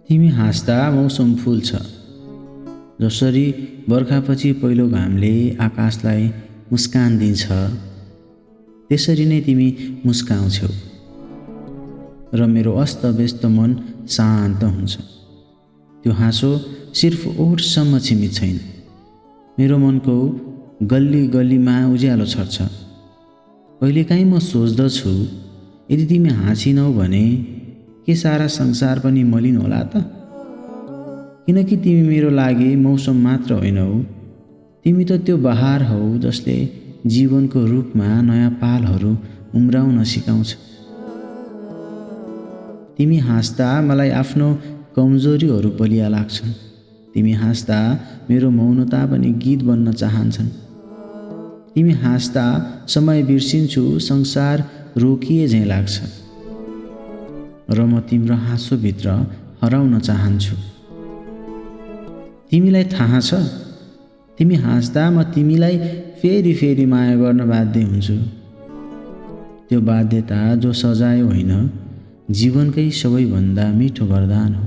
तिमी हाँस्दा मौसम फुल्छ। जसरी बर्खापछि पहिलो घामले आकाशलाई मुस्कान दिन्छ, त्यसरी नै तिमी मुस्काउँछौ र मेरो अस्तव्यस्त मन शान्त हुन्छ। त्यो हाँसो सिर्फ ओठसम्म सीमित छैन, मेरो मनको गल्ली गल्लीमा उज्यालो छर्छ। कहिलेकाहीँ म सोच्दछु, यदि तिमी हाँसिनौ भने के सारा संसार पनि मलिन होला त? किनकि तिमी मेरो लागि मौसम मात्र होइनौ, तिमी त त्यो बहार हौ जसले जीवनको रूपमा नयाँ पालहरू उम्राउन सिकाउँछ। तिमी हाँस्दा मलाई आफ्नो कमजोरीहरू बलिया लाग्छन्। तिमी हाँस्दा मेरो मौनता पनि गीत बन्न चाहन्छन्। तिमी हाँस्दा समय बिर्सिन्छु, संसार रोकिए झैँ लाग्छ र म तिम्रो हाँसोभित्र हराउन चाहन्छु। तिमीलाई थाहा छ, तिमी हाँस्दा म तिमीलाई फेरि फेरि माया गर्न बाध्य हुन्छु। त्यो बाध्यता जो सजाय होइन, जीवनकै सबैभन्दा मिठो वरदान हो।